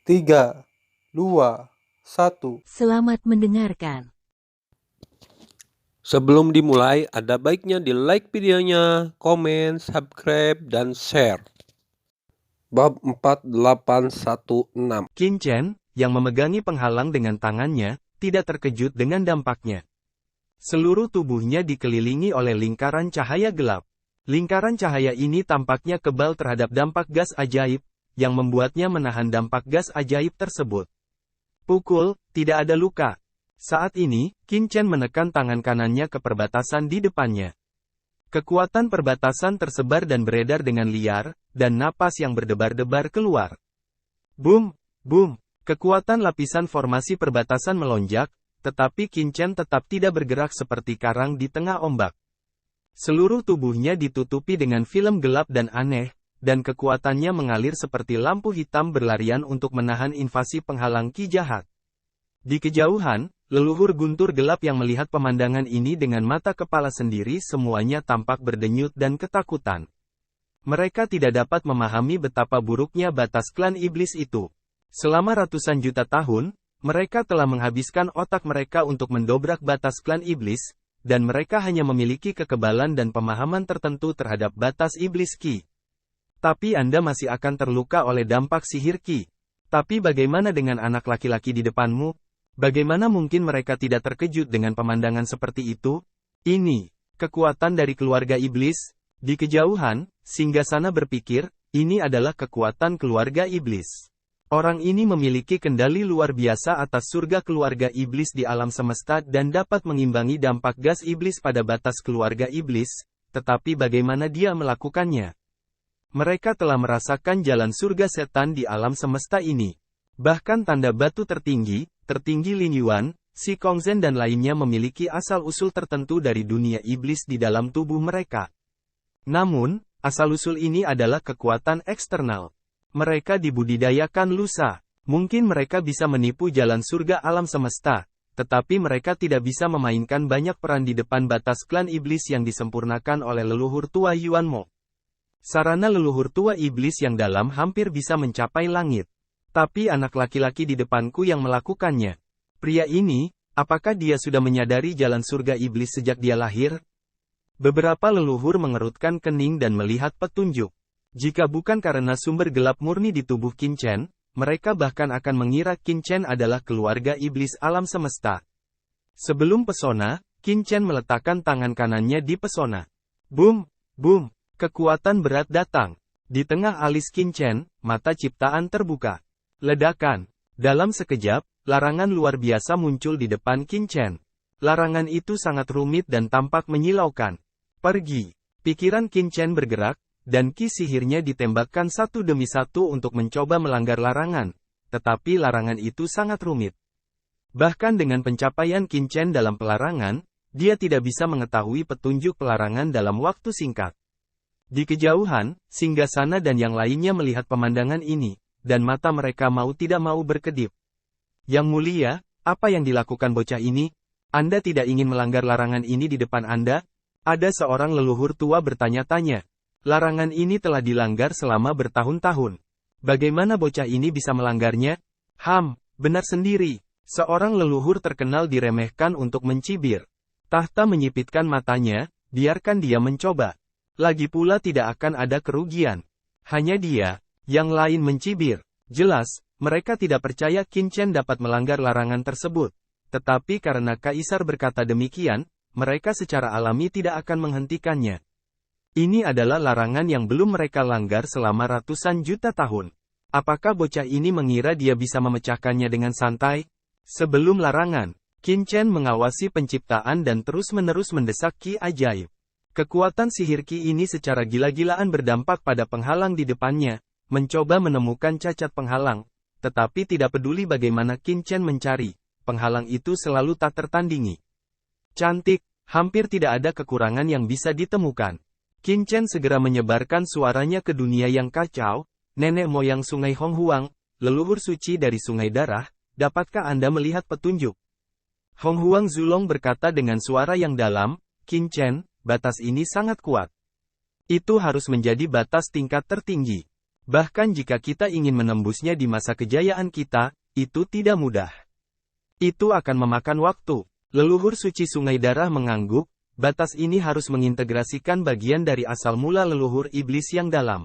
3, 2, 1. Selamat mendengarkan. Sebelum dimulai, ada baiknya di like videonya, komen, subscribe, dan share. Bab 4816. Qin Chen, yang memegangi penghalang dengan tangannya, tidak terkejut dengan dampaknya. Seluruh tubuhnya dikelilingi oleh lingkaran cahaya gelap. Lingkaran cahaya ini tampaknya kebal terhadap dampak gas ajaib, yang membuatnya menahan dampak gas ajaib tersebut. Pukul, tidak ada luka. Saat ini, Qin Chen menekan tangan kanannya ke perbatasan di depannya. Kekuatan perbatasan tersebar dan beredar dengan liar, dan napas yang berdebar-debar keluar. Boom, boom, kekuatan lapisan formasi perbatasan melonjak, tetapi Qin Chen tetap tidak bergerak seperti karang di tengah ombak. Seluruh tubuhnya ditutupi dengan film gelap dan aneh, dan kekuatannya mengalir seperti lampu hitam berlarian untuk menahan invasi penghalang Qi jahat. Di kejauhan, leluhur guntur gelap yang melihat pemandangan ini dengan mata kepala sendiri semuanya tampak berdenyut dan ketakutan. Mereka tidak dapat memahami betapa buruknya batas klan iblis itu. Selama ratusan juta tahun, mereka telah menghabiskan otak mereka untuk mendobrak batas klan iblis, dan mereka hanya memiliki kekebalan dan pemahaman tertentu terhadap batas iblis Qi. Tapi Anda masih akan terluka oleh dampak sihir Qi. Tapi bagaimana dengan anak laki-laki di depanmu? Bagaimana mungkin mereka tidak terkejut dengan pemandangan seperti itu? Ini, kekuatan dari keluarga iblis. Di kejauhan, Singgasana berpikir, ini adalah kekuatan keluarga iblis. Orang ini memiliki kendali luar biasa atas surga keluarga iblis di alam semesta dan dapat mengimbangi dampak gas iblis pada batas keluarga iblis, tetapi bagaimana dia melakukannya? Mereka telah merasakan jalan surga setan di alam semesta ini. Bahkan tanda batu tertinggi Lin Yuan, Si Kongzhen dan lainnya memiliki asal-usul tertentu dari dunia iblis di dalam tubuh mereka. Namun, asal-usul ini adalah kekuatan eksternal. Mereka dibudidayakan lusa. Mungkin mereka bisa menipu jalan surga alam semesta, tetapi mereka tidak bisa memainkan banyak peran di depan batas klan iblis yang disempurnakan oleh leluhur tua Yuan Mo. Sarana leluhur tua iblis yang dalam hampir bisa mencapai langit. Tapi anak laki-laki di depanku yang melakukannya. Pria ini, apakah dia sudah menyadari jalan surga iblis sejak dia lahir? Beberapa leluhur mengerutkan kening dan melihat petunjuk. Jika bukan karena sumber gelap murni di tubuh Qin Chen, mereka bahkan akan mengira Qin Chen adalah keluarga iblis alam semesta. Sebelum pesona, Qin Chen meletakkan tangan kanannya di pesona. Boom, boom, kekuatan berat datang. Di tengah alis Qin Chen, mata ciptaan terbuka. Ledakan. Dalam sekejap, larangan luar biasa muncul di depan Qin Chen. Larangan itu sangat rumit dan tampak menyilaukan. Pergi. Pikiran Qin Chen bergerak, dan ki sihirnya ditembakkan satu demi satu untuk mencoba melanggar larangan. Tetapi larangan itu sangat rumit. Bahkan dengan pencapaian Qin Chen dalam pelarangan, dia tidak bisa mengetahui petunjuk pelarangan dalam waktu singkat. Di kejauhan, Singgasana dan yang lainnya melihat pemandangan ini. Dan mata mereka mau tidak mau berkedip. Yang mulia, apa yang dilakukan bocah ini? Anda tidak ingin melanggar larangan ini di depan Anda? Ada seorang leluhur tua bertanya-tanya. Larangan ini telah dilanggar selama bertahun-tahun. Bagaimana bocah ini bisa melanggarnya? Benar sendiri. Seorang leluhur terkenal diremehkan untuk mencibir. Tahta menyipitkan matanya, biarkan dia mencoba. Lagi pula tidak akan ada kerugian. Hanya dia. Yang lain mencibir. Jelas, mereka tidak percaya Qin Chen dapat melanggar larangan tersebut. Tetapi karena Kaisar berkata demikian, mereka secara alami tidak akan menghentikannya. Ini adalah larangan yang belum mereka langgar selama ratusan juta tahun. Apakah bocah ini mengira dia bisa memecahkannya dengan santai? Sebelum larangan, Qin Chen mengawasi penciptaan dan terus-menerus mendesak Qi ajaib. Kekuatan sihir Qi ini secara gila-gilaan berdampak pada penghalang di depannya. Mencoba menemukan cacat penghalang, tetapi tidak peduli bagaimana Qin Chen mencari, penghalang itu selalu tak tertandingi. Cantik, hampir tidak ada kekurangan yang bisa ditemukan. Qin Chen segera menyebarkan suaranya ke dunia yang kacau, nenek moyang sungai Honghuang, leluhur suci dari sungai darah, dapatkah Anda melihat petunjuk? Honghuang Zulong berkata dengan suara yang dalam, Qin Chen, batas ini sangat kuat. Itu harus menjadi batas tingkat tertinggi. Bahkan jika kita ingin menembusnya di masa kejayaan kita, itu tidak mudah. Itu akan memakan waktu. Leluhur suci Sungai Darah mengangguk, batas ini harus mengintegrasikan bagian dari asal mula leluhur iblis yang dalam.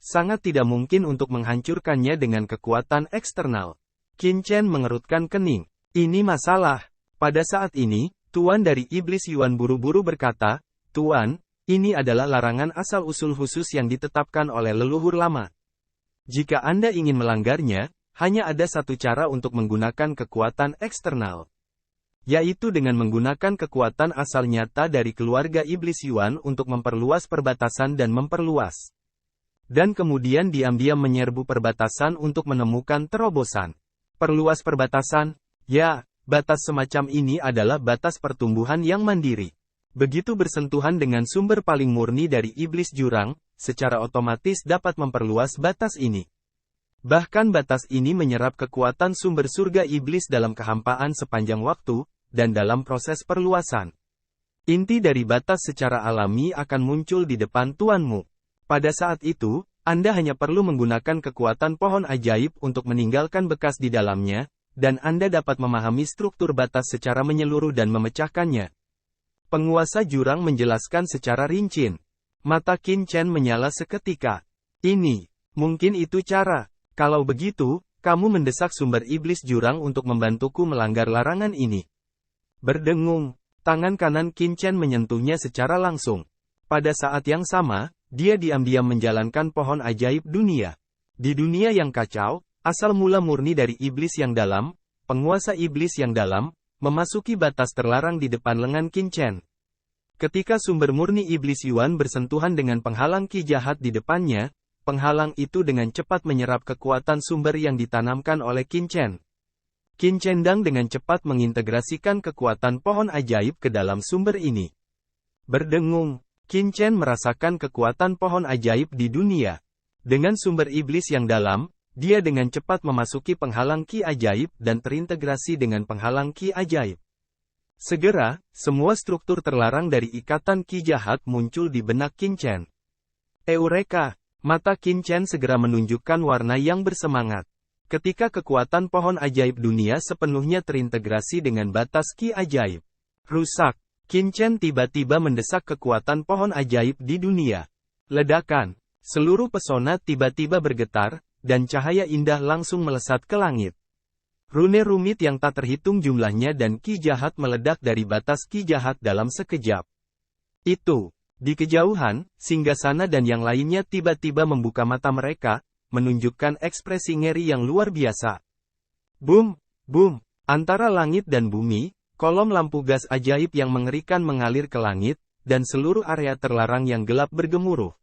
Sangat tidak mungkin untuk menghancurkannya dengan kekuatan eksternal. Qin Chen mengerutkan kening. Ini masalah. Pada saat ini, Tuan dari Iblis Yuan buru-buru berkata, Tuan, ini adalah larangan asal-usul khusus yang ditetapkan oleh leluhur lama. Jika Anda ingin melanggarnya, hanya ada satu cara untuk menggunakan kekuatan eksternal. Yaitu dengan menggunakan kekuatan asal nyata dari keluarga Iblis Yuan untuk memperluas perbatasan dan memperluas. Dan kemudian diam-diam menyerbu perbatasan untuk menemukan terobosan. Perluas perbatasan? Ya, batas semacam ini adalah batas pertumbuhan yang mandiri. Begitu bersentuhan dengan sumber paling murni dari iblis jurang, secara otomatis dapat memperluas batas ini. Bahkan batas ini menyerap kekuatan sumber surga iblis dalam kehampaan sepanjang waktu, dan dalam proses perluasan. Inti dari batas secara alami akan muncul di depan tuanmu. Pada saat itu, Anda hanya perlu menggunakan kekuatan pohon ajaib untuk meninggalkan bekas di dalamnya, dan Anda dapat memahami struktur batas secara menyeluruh dan memecahkannya. Penguasa jurang menjelaskan secara rinci. Mata Qin Chen menyala seketika. Ini, mungkin itu cara. Kalau begitu, kamu mendesak sumber iblis jurang untuk membantuku melanggar larangan ini. Berdengung, tangan kanan Qin Chen menyentuhnya secara langsung. Pada saat yang sama, dia diam-diam menjalankan pohon ajaib dunia. Di dunia yang kacau, asal mula murni dari iblis yang dalam, penguasa iblis yang dalam, memasuki batas terlarang di depan lengan Qin Chen. Ketika sumber murni iblis Yuan bersentuhan dengan penghalang ki jahat di depannya, penghalang itu dengan cepat menyerap kekuatan sumber yang ditanamkan oleh Qin Chen. Qin Chen dengan cepat mengintegrasikan kekuatan pohon ajaib ke dalam sumber ini. Berdengung, Qin Chen merasakan kekuatan pohon ajaib di dunia. Dengan sumber iblis yang dalam, dia dengan cepat memasuki penghalang ki ajaib dan terintegrasi dengan penghalang ki ajaib. Segera, semua struktur terlarang dari ikatan ki jahat muncul di benak Qin Chen. Eureka! Mata Qin Chen segera menunjukkan warna yang bersemangat. Ketika kekuatan pohon ajaib dunia sepenuhnya terintegrasi dengan batas ki ajaib. Rusak! Qin Chen tiba-tiba mendesak kekuatan pohon ajaib di dunia. Ledakan! Seluruh pesona tiba-tiba bergetar, dan cahaya indah langsung melesat ke langit. Rune rumit yang tak terhitung jumlahnya dan ki jahat meledak dari batas ki jahat dalam sekejap. Itu, di kejauhan, Singgasana dan yang lainnya tiba-tiba membuka mata mereka, menunjukkan ekspresi ngeri yang luar biasa. Boom, boom, antara langit dan bumi, kolom lampu gas ajaib yang mengerikan mengalir ke langit, dan seluruh area terlarang yang gelap bergemuruh.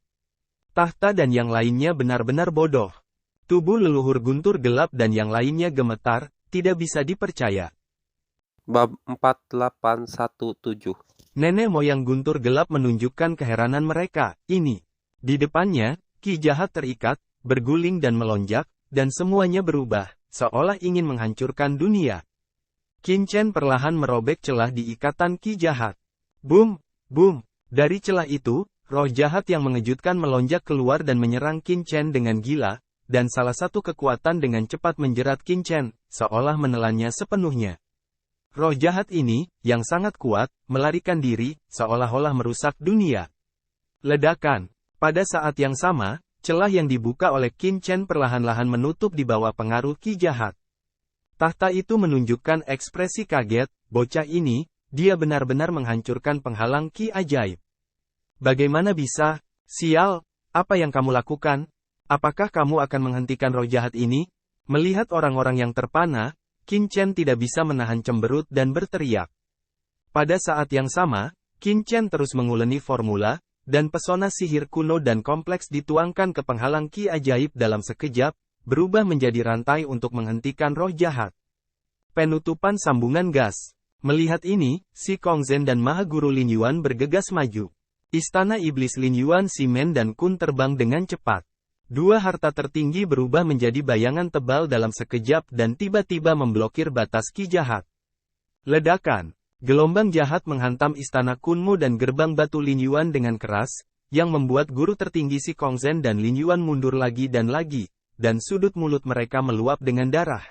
Tahta dan yang lainnya benar-benar bodoh. Tubuh leluhur guntur gelap dan yang lainnya gemetar, tidak bisa dipercaya. Bab 4817. Nenek moyang guntur gelap menunjukkan keheranan mereka. Ini. Di depannya, ki jahat terikat, berguling dan melonjak, dan semuanya berubah, seolah ingin menghancurkan dunia. Qin Chen perlahan merobek celah di ikatan ki jahat. Boom, boom. Dari celah itu, roh jahat yang mengejutkan melonjak keluar dan menyerang Qin Chen dengan gila, dan salah satu kekuatan dengan cepat menjerat Qin Chen, seolah menelannya sepenuhnya. Roh jahat ini, yang sangat kuat, melarikan diri, seolah-olah merusak dunia. Ledakan. Pada saat yang sama, celah yang dibuka oleh Qin Chen perlahan-lahan menutup di bawah pengaruh ki jahat. Tahta itu menunjukkan ekspresi kaget, bocah ini, dia benar-benar menghancurkan penghalang ki ajaib. Bagaimana bisa? Sial, apa yang kamu lakukan? Apakah kamu akan menghentikan roh jahat ini? Melihat orang-orang yang terpana, Qin Chen tidak bisa menahan cemberut dan berteriak. Pada saat yang sama, Qin Chen terus menguleni formula, dan pesona sihir kuno dan kompleks dituangkan ke penghalang ki ajaib dalam sekejap, berubah menjadi rantai untuk menghentikan roh jahat. Penutupan sambungan gas. Melihat ini, si Kongzhen dan Maha Guru Lin Yuan bergegas maju. Istana Iblis Lin Yuan Simen dan Kun terbang dengan cepat. Dua harta tertinggi berubah menjadi bayangan tebal dalam sekejap dan tiba-tiba memblokir batas ki jahat. Ledakan. Gelombang jahat menghantam istana Kunmu dan gerbang batu Lin Yuan dengan keras, yang membuat guru tertinggi si Kongzhen dan Lin Yuan mundur lagi, dan sudut mulut mereka meluap dengan darah.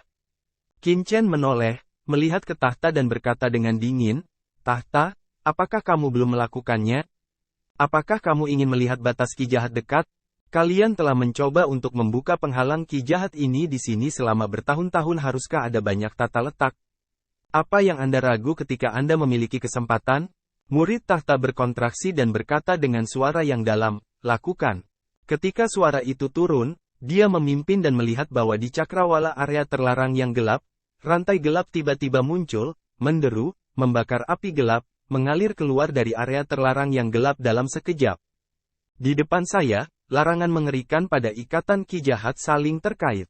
Qin Chen menoleh, melihat ke tahta dan berkata dengan dingin, "Tahta, apakah kamu belum melakukannya? Apakah kamu ingin melihat batas ki jahat dekat? Kalian telah mencoba untuk membuka penghalang ki jahat ini di sini selama bertahun-tahun, haruskah ada banyak tata letak? Apa yang Anda ragu ketika Anda memiliki kesempatan?" Murid tahta berkontraksi dan berkata dengan suara yang dalam, "Lakukan." Ketika suara itu turun, dia memimpin dan melihat bahwa di cakrawala area terlarang yang gelap, rantai gelap tiba-tiba muncul, menderu, membakar api gelap, mengalir keluar dari area terlarang yang gelap dalam sekejap. Di depan saya, larangan mengerikan pada ikatan ki jahat saling terkait.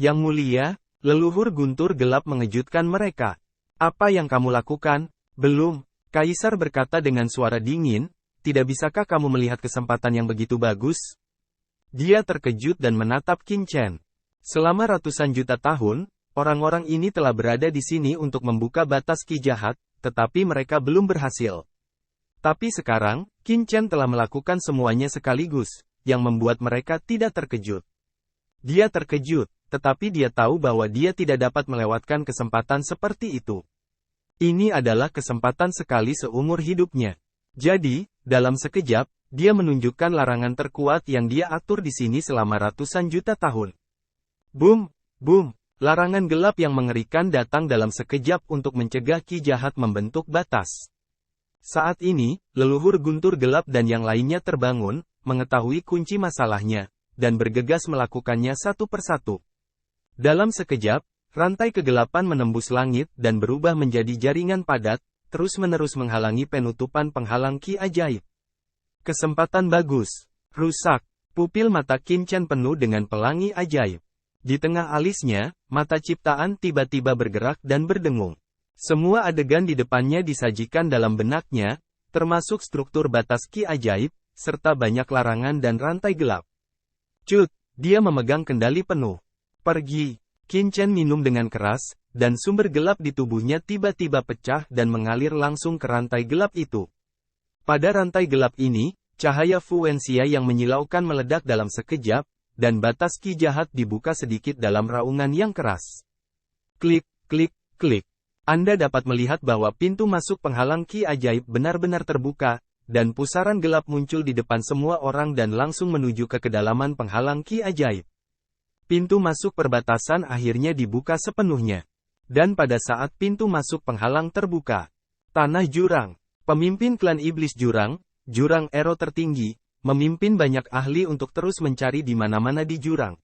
"Yang mulia, leluhur guntur gelap mengejutkan mereka. Apa yang kamu lakukan?" "Belum." Kaisar berkata dengan suara dingin, "Tidak bisakah kamu melihat kesempatan yang begitu bagus?" Dia terkejut dan menatap Qin Chen. Selama ratusan juta tahun, orang-orang ini telah berada di sini untuk membuka batas ki jahat, tetapi mereka belum berhasil. Tapi sekarang, Qin Chen telah melakukan semuanya sekaligus, yang membuat mereka tidak terkejut. Dia terkejut, tetapi dia tahu bahwa dia tidak dapat melewatkan kesempatan seperti itu. Ini adalah kesempatan sekali seumur hidupnya. Jadi, dalam sekejap, dia menunjukkan larangan terkuat yang dia atur di sini selama ratusan juta tahun. Boom, boom, larangan gelap yang mengerikan datang dalam sekejap untuk mencegah ki jahat membentuk batas. Saat ini, leluhur guntur gelap dan yang lainnya terbangun, mengetahui kunci masalahnya, dan bergegas melakukannya satu persatu. Dalam sekejap, rantai kegelapan menembus langit dan berubah menjadi jaringan padat, terus-menerus menghalangi penutupan penghalang ki ajaib. Kesempatan bagus. Rusak. Pupil mata Qin Chen penuh dengan pelangi ajaib. Di tengah alisnya, mata ciptaan tiba-tiba bergerak dan berdengung. Semua adegan di depannya disajikan dalam benaknya, termasuk struktur batas ki ajaib, serta banyak larangan dan rantai gelap. Cut, dia memegang kendali penuh. Pergi. Qin Chen minum dengan keras, dan sumber gelap di tubuhnya tiba-tiba pecah dan mengalir langsung ke rantai gelap itu. Pada rantai gelap ini, cahaya Fuenxia yang menyilaukan meledak dalam sekejap, dan batas ki jahat dibuka sedikit dalam raungan yang keras. Klik, klik, klik. Anda dapat melihat bahwa pintu masuk penghalang ki ajaib benar-benar terbuka, dan pusaran gelap muncul di depan semua orang dan langsung menuju ke kedalaman penghalang ki ajaib. Pintu masuk perbatasan akhirnya dibuka sepenuhnya. Dan pada saat pintu masuk penghalang terbuka, tanah jurang, pemimpin klan iblis jurang, jurang Ero tertinggi, memimpin banyak ahli untuk terus mencari di mana-mana di jurang.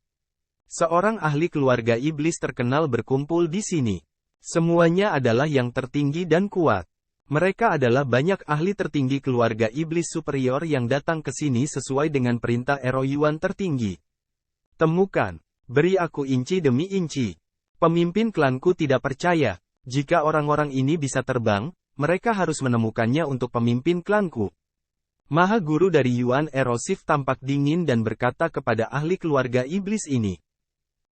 Seorang ahli keluarga iblis terkenal berkumpul di sini. Semuanya adalah yang tertinggi dan kuat. Mereka adalah banyak ahli tertinggi keluarga iblis superior yang datang ke sini sesuai dengan perintah Ero Yuan tertinggi. Temukan. Beri aku inci demi inci. Pemimpin klanku tidak percaya. Jika orang-orang ini bisa terbang, mereka harus menemukannya untuk pemimpin klanku. Maha Guru dari Yuan Erosif tampak dingin dan berkata kepada ahli keluarga iblis ini.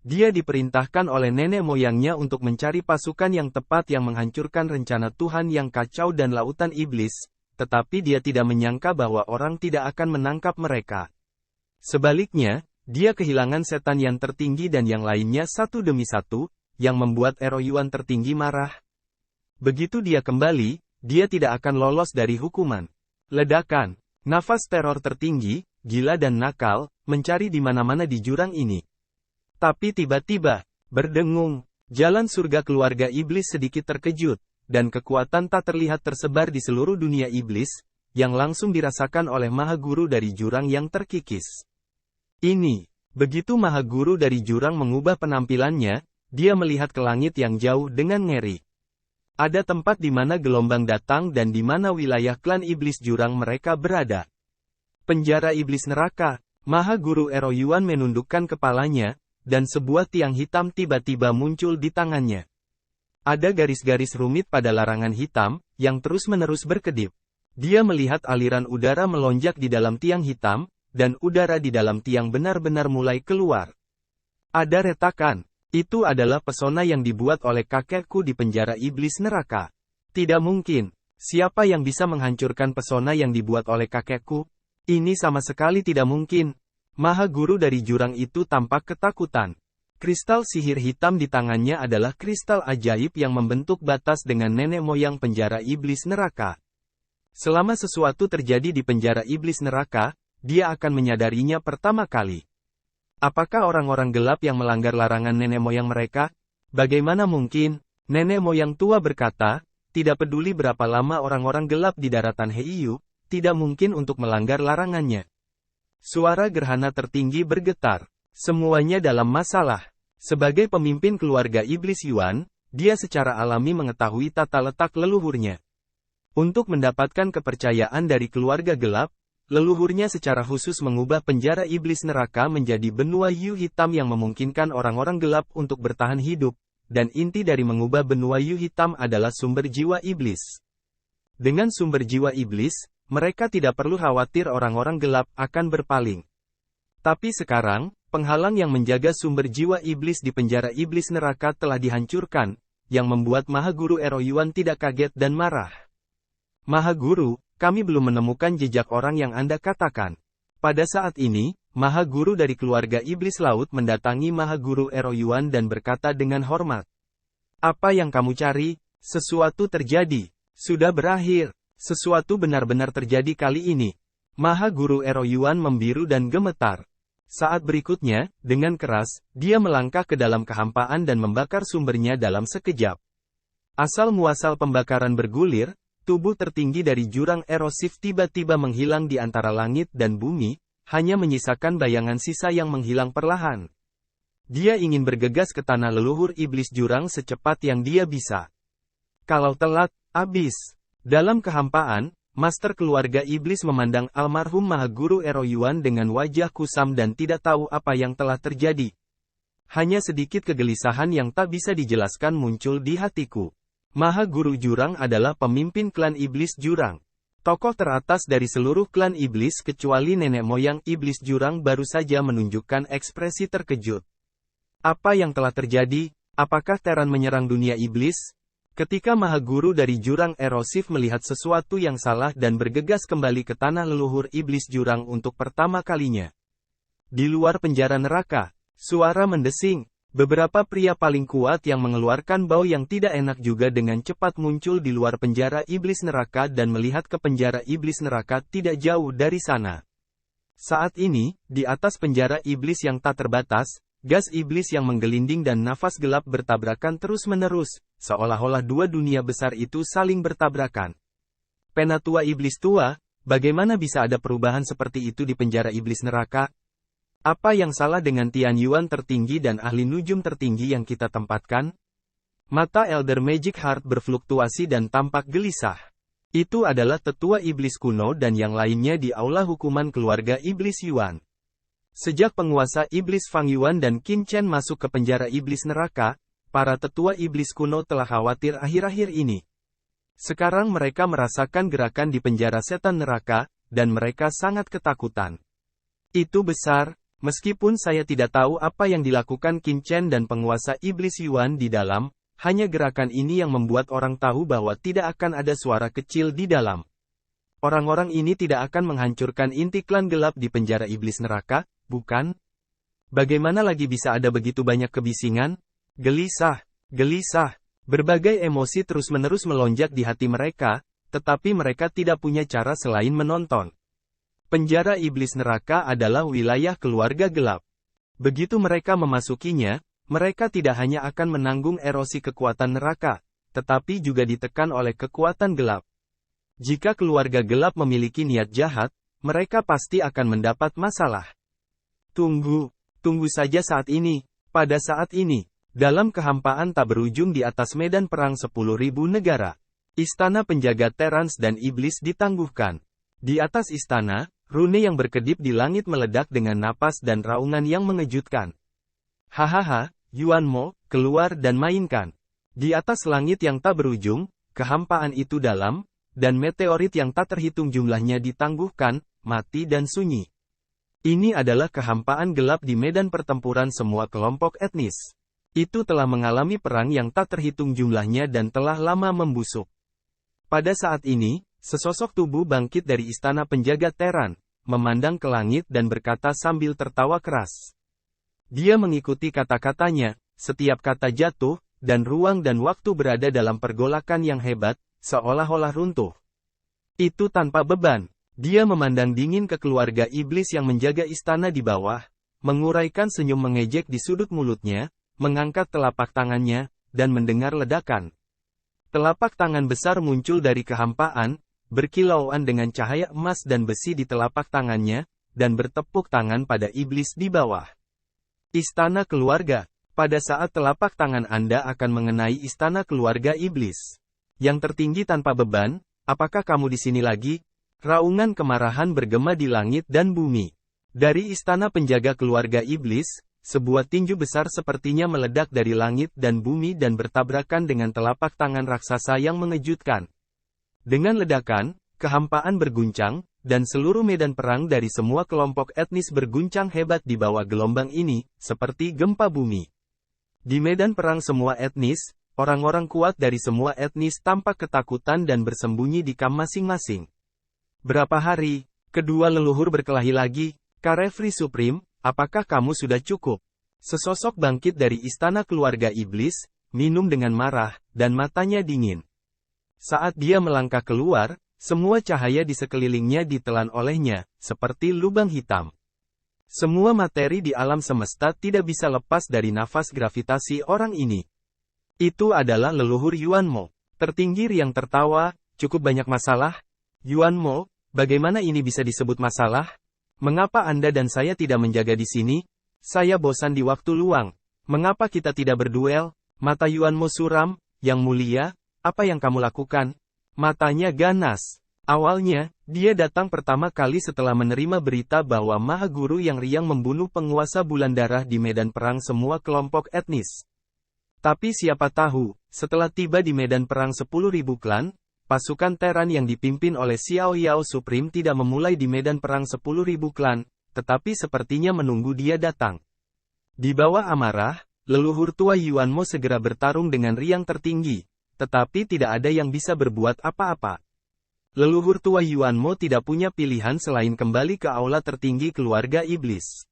Dia diperintahkan oleh nenek moyangnya untuk mencari pasukan yang tepat yang menghancurkan rencana Tuhan yang kacau dan lautan iblis, tetapi dia tidak menyangka bahwa orang tidak akan menangkap mereka. Sebaliknya, dia kehilangan setan yang tertinggi dan yang lainnya satu demi satu, yang membuat Ero Yuan tertinggi marah. Begitu dia kembali, dia tidak akan lolos dari hukuman. Ledakan, nafas teror tertinggi, gila dan nakal, mencari di mana-mana di jurang ini. Tapi tiba-tiba, berdengung, jalan surga keluarga iblis sedikit terkejut, dan kekuatan tak terlihat tersebar di seluruh dunia iblis, yang langsung dirasakan oleh Maha Guru dari jurang yang terkikis. Ini, begitu Maha Guru dari jurang mengubah penampilannya, dia melihat ke langit yang jauh dengan ngeri. Ada tempat di mana gelombang datang dan di mana wilayah klan iblis jurang mereka berada. Penjara iblis neraka. Maha Guru Ero Yuan menundukkan kepalanya, dan sebuah tiang hitam tiba-tiba muncul di tangannya. Ada garis-garis rumit pada larangan hitam, yang terus-menerus berkedip. Dia melihat aliran udara melonjak di dalam tiang hitam, dan udara di dalam tiang benar-benar mulai keluar. Ada retakan. Itu adalah pesona yang dibuat oleh kakekku di penjara iblis neraka. Tidak mungkin. Siapa yang bisa menghancurkan pesona yang dibuat oleh kakekku? Ini sama sekali tidak mungkin. Maha Guru dari jurang itu tampak ketakutan. Kristal sihir hitam di tangannya adalah kristal ajaib yang membentuk batas dengan nenek moyang penjara iblis neraka. Selama sesuatu terjadi di penjara iblis neraka, dia akan menyadarinya pertama kali. Apakah orang-orang gelap yang melanggar larangan nenek moyang mereka? Bagaimana mungkin? Nenek moyang tua berkata, tidak peduli berapa lama orang-orang gelap di daratan Heiyu, tidak mungkin untuk melanggar larangannya. Suara gerhana tertinggi bergetar. Semuanya dalam masalah. Sebagai pemimpin keluarga iblis Yuan, dia secara alami mengetahui tata letak leluhurnya. Untuk mendapatkan kepercayaan dari keluarga gelap, leluhurnya secara khusus mengubah penjara iblis neraka menjadi benua Yu hitam yang memungkinkan orang-orang gelap untuk bertahan hidup, dan inti dari mengubah benua Yu hitam adalah sumber jiwa iblis. Dengan sumber jiwa iblis, mereka tidak perlu khawatir orang-orang gelap akan berpaling. Tapi sekarang, penghalang yang menjaga sumber jiwa iblis di penjara iblis neraka telah dihancurkan, yang membuat Maha Guru Eroyuan tidak kaget dan marah. Maha Guru, kami belum menemukan jejak orang yang Anda katakan. Pada saat ini, Maha Guru dari keluarga iblis laut mendatangi Maha Guru Eroyuan dan berkata dengan hormat. Apa yang kamu cari? Sesuatu terjadi. Sudah berakhir. Sesuatu benar-benar terjadi kali ini. Maha Guru Eroyuan membiru dan gemetar. Saat berikutnya, dengan keras, dia melangkah ke dalam kehampaan dan membakar sumbernya dalam sekejap. Asal-muasal pembakaran bergulir, tubuh tertinggi dari jurang erosif tiba-tiba menghilang di antara langit dan bumi, hanya menyisakan bayangan sisa yang menghilang perlahan. Dia ingin bergegas ke tanah leluhur iblis jurang secepat yang dia bisa. Kalau telat, habis. Dalam kehampaan, master keluarga iblis memandang almarhum Maha Guru Eroyuan dengan wajah kusam dan tidak tahu apa yang telah terjadi. Hanya sedikit kegelisahan yang tak bisa dijelaskan muncul di hatiku. Maha Guru Jurang adalah pemimpin klan iblis jurang. Tokoh teratas dari seluruh klan iblis kecuali nenek moyang iblis jurang baru saja menunjukkan ekspresi terkejut. Apa yang telah terjadi? Apakah Teran menyerang dunia iblis? Ketika Maha Guru dari jurang erosif melihat sesuatu yang salah dan bergegas kembali ke tanah leluhur iblis jurang untuk pertama kalinya. Di luar penjara neraka, suara mendesing. Beberapa pria paling kuat yang mengeluarkan bau yang tidak enak juga dengan cepat muncul di luar penjara iblis neraka dan melihat ke penjara iblis neraka tidak jauh dari sana. Saat ini, di atas penjara iblis yang tak terbatas, gas iblis yang menggelinding dan nafas gelap bertabrakan terus-menerus, seolah-olah dua dunia besar itu saling bertabrakan. Penatua iblis tua, bagaimana bisa ada perubahan seperti itu di penjara iblis neraka? Apa yang salah dengan Tian Yuan tertinggi dan ahli nujum tertinggi yang kita tempatkan? Mata Elder Magic Heart berfluktuasi dan tampak gelisah. Itu adalah tetua iblis kuno dan yang lainnya di aula hukuman keluarga iblis Yuan. Sejak penguasa iblis Fang Yuan dan Qin Chen masuk ke penjara iblis neraka, para tetua iblis kuno telah khawatir akhir-akhir ini. Sekarang mereka merasakan gerakan di penjara setan neraka, dan mereka sangat ketakutan. Itu besar, meskipun saya tidak tahu apa yang dilakukan Qin Chen dan penguasa iblis Yuan di dalam, hanya gerakan ini yang membuat orang tahu bahwa tidak akan ada suara kecil di dalam. Orang-orang ini tidak akan menghancurkan inti klan gelap di penjara iblis neraka, bukan? Bagaimana lagi bisa ada begitu banyak kebisingan? Gelisah, gelisah. Berbagai emosi terus-menerus melonjak di hati mereka, tetapi mereka tidak punya cara selain menonton. Penjara iblis neraka adalah wilayah keluarga gelap. Begitu mereka memasukinya, mereka tidak hanya akan menanggung erosi kekuatan neraka, tetapi juga ditekan oleh kekuatan gelap. Jika keluarga gelap memiliki niat jahat, mereka pasti akan mendapat masalah. Tunggu saja saat ini. Pada saat ini, dalam kehampaan tak berujung di atas medan perang 10.000 negara, istana penjaga Terans dan iblis ditangguhkan. Di atas istana, rune yang berkedip di langit meledak dengan napas dan raungan yang mengejutkan. Hahaha, Yuan Mo, keluar dan mainkan. Di atas langit yang tak berujung, kehampaan itu dalam, dan meteorit yang tak terhitung jumlahnya ditangguhkan, mati dan sunyi. Ini adalah kehampaan gelap di medan pertempuran semua kelompok etnis. Itu telah mengalami perang yang tak terhitung jumlahnya dan telah lama membusuk. Pada saat ini, sesosok tubuh bangkit dari istana penjaga Teran, memandang ke langit dan berkata sambil tertawa keras. Dia mengikuti kata-katanya, setiap kata jatuh, dan ruang dan waktu berada dalam pergolakan yang hebat, seolah-olah runtuh. Itu tanpa beban. Dia memandang dingin ke keluarga iblis yang menjaga istana di bawah, menguraikan senyum mengejek di sudut mulutnya, mengangkat telapak tangannya, dan mendengar ledakan. Telapak tangan besar muncul dari kehampaan, berkilauan dengan cahaya emas dan besi di telapak tangannya, dan bertepuk tangan pada iblis di bawah. Istana keluarga. Pada saat telapak tangan Anda akan mengenai istana keluarga iblis yang tertinggi tanpa beban, apakah kamu di sini lagi? Raungan kemarahan bergema di langit dan bumi. Dari istana penjaga keluarga iblis, sebuah tinju besar sepertinya meledak dari langit dan bumi dan bertabrakan dengan telapak tangan raksasa yang mengejutkan. Dengan ledakan, kehampaan berguncang, dan seluruh medan perang dari semua kelompok etnis berguncang hebat di bawah gelombang ini, seperti gempa bumi. Di medan perang semua etnis, orang-orang kuat dari semua etnis tampak ketakutan dan bersembunyi di kamp masing-masing. Berapa hari, kedua leluhur berkelahi lagi. Karefri Supreme, apakah kamu sudah cukup? Sesosok bangkit dari istana keluarga iblis, minum dengan marah, dan matanya dingin. Saat dia melangkah keluar, semua cahaya di sekelilingnya ditelan olehnya, seperti lubang hitam. Semua materi di alam semesta tidak bisa lepas dari nafas gravitasi orang ini. Itu adalah leluhur Yuanmo. Tertinggi Riang tertawa, cukup banyak masalah? Yuanmo, bagaimana ini bisa disebut masalah? Mengapa Anda dan saya tidak menjaga di sini? Saya bosan di waktu luang. Mengapa kita tidak berduel? Mata Yuanmo suram, Yang Mulia, apa yang kamu lakukan? Matanya ganas. Awalnya, dia datang pertama kali setelah menerima berita bahwa Maha Guru yang riang membunuh penguasa bulan darah di medan perang semua kelompok etnis. Tapi siapa tahu, setelah tiba di medan perang 10.000 klan, pasukan Teran yang dipimpin oleh Xiao Yao Supreme tidak memulai di medan perang 10.000 klan, tetapi sepertinya menunggu dia datang. Di bawah amarah, leluhur tua Yuanmo segera bertarung dengan riang tertinggi, tetapi tidak ada yang bisa berbuat apa-apa. Leluhur tua Yuanmo tidak punya pilihan selain kembali ke aula tertinggi keluarga iblis.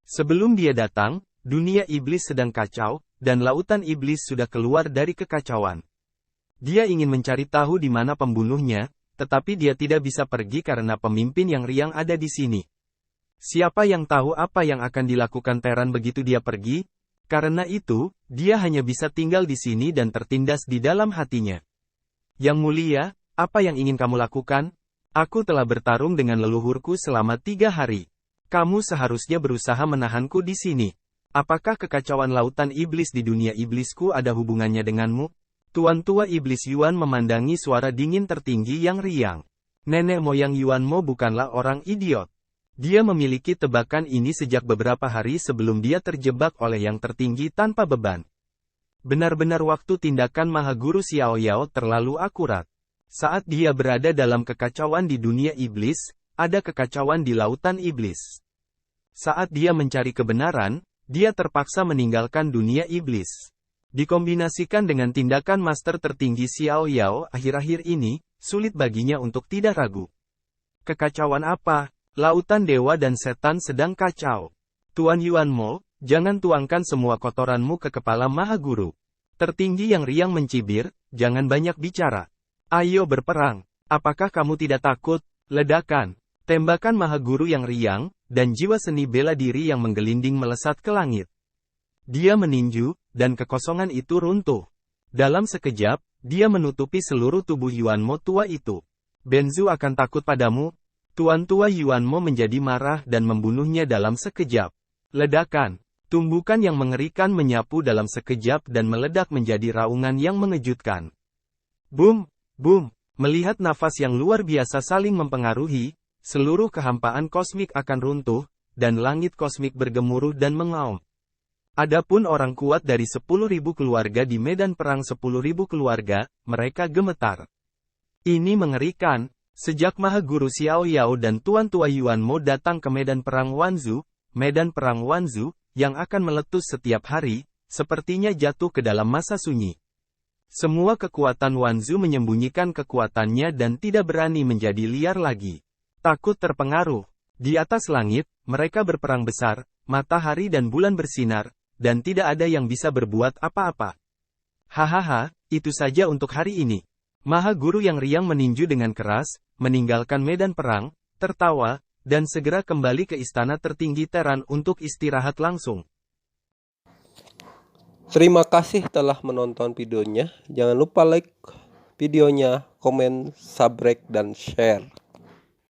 Sebelum dia datang, dunia iblis sedang kacau, dan lautan iblis sudah keluar dari kekacauan. Dia ingin mencari tahu di mana pembunuhnya, tetapi dia tidak bisa pergi karena pemimpin yang riang ada di sini. Siapa yang tahu apa yang akan dilakukan Teran begitu dia pergi? Karena itu, dia hanya bisa tinggal di sini dan tertindas di dalam hatinya. Yang Mulia, apa yang ingin kamu lakukan? Aku telah bertarung dengan leluhurku selama 3 hari. Kamu seharusnya berusaha menahanku di sini. Apakah kekacauan lautan iblis di dunia iblisku ada hubungannya denganmu? Tuan tua iblis Yuan memandangi suara dingin tertinggi yang riang. Nenek moyang Yuanmo bukanlah orang idiot. Dia memiliki tebakan ini sejak beberapa hari sebelum dia terjebak oleh yang tertinggi tanpa beban. Benar-benar waktu tindakan Maha Guru Xiao Yao terlalu akurat. Saat dia berada dalam kekacauan di dunia iblis, ada kekacauan di lautan iblis. Saat dia mencari kebenaran, dia terpaksa meninggalkan dunia iblis. Dikombinasikan dengan tindakan master tertinggi Xiao Yao akhir-akhir ini, sulit baginya untuk tidak ragu. Kekacauan apa? Lautan dewa dan setan sedang kacau. Tuan Yuanmo, jangan tuangkan semua kotoranmu ke kepala Maha Guru. Tertinggi yang riang mencibir, jangan banyak bicara. Ayo berperang. Apakah kamu tidak takut? Ledakan. Tembakan Maha Guru yang riang, dan jiwa seni bela diri yang menggelinding melesat ke langit. Dia meninju, dan kekosongan itu runtuh. Dalam sekejap, dia menutupi seluruh tubuh Yuanmo tua itu. Benzu akan takut padamu. Tuan tua Yuanmo menjadi marah dan membunuhnya dalam sekejap. Ledakan. Tumbukan yang mengerikan menyapu dalam sekejap dan meledak menjadi raungan yang mengejutkan. Boom! Boom! Melihat nafas yang luar biasa saling mempengaruhi, seluruh kehampaan kosmik akan runtuh, dan langit kosmik bergemuruh dan mengaum. Adapun orang kuat dari 10.000 keluarga di medan perang 10.000 keluarga, mereka gemetar. Ini mengerikan. Sejak Maha Guru Xiao Yao dan Tuan Tua Yuanmo datang ke medan perang Wanzhou, yang akan meletus setiap hari, sepertinya jatuh ke dalam masa sunyi. Semua kekuatan Wanzhou menyembunyikan kekuatannya dan tidak berani menjadi liar lagi. Takut terpengaruh. Di atas langit, mereka berperang besar, matahari dan bulan bersinar, dan tidak ada yang bisa berbuat apa-apa. Hahaha, itu saja untuk hari ini. Maha Guru yang riang meninju dengan keras, meninggalkan medan perang, tertawa, dan segera kembali ke istana tertinggi Teran untuk istirahat langsung. Terima kasih telah menonton videonya. Jangan lupa like videonya, komen, subscribe, dan share.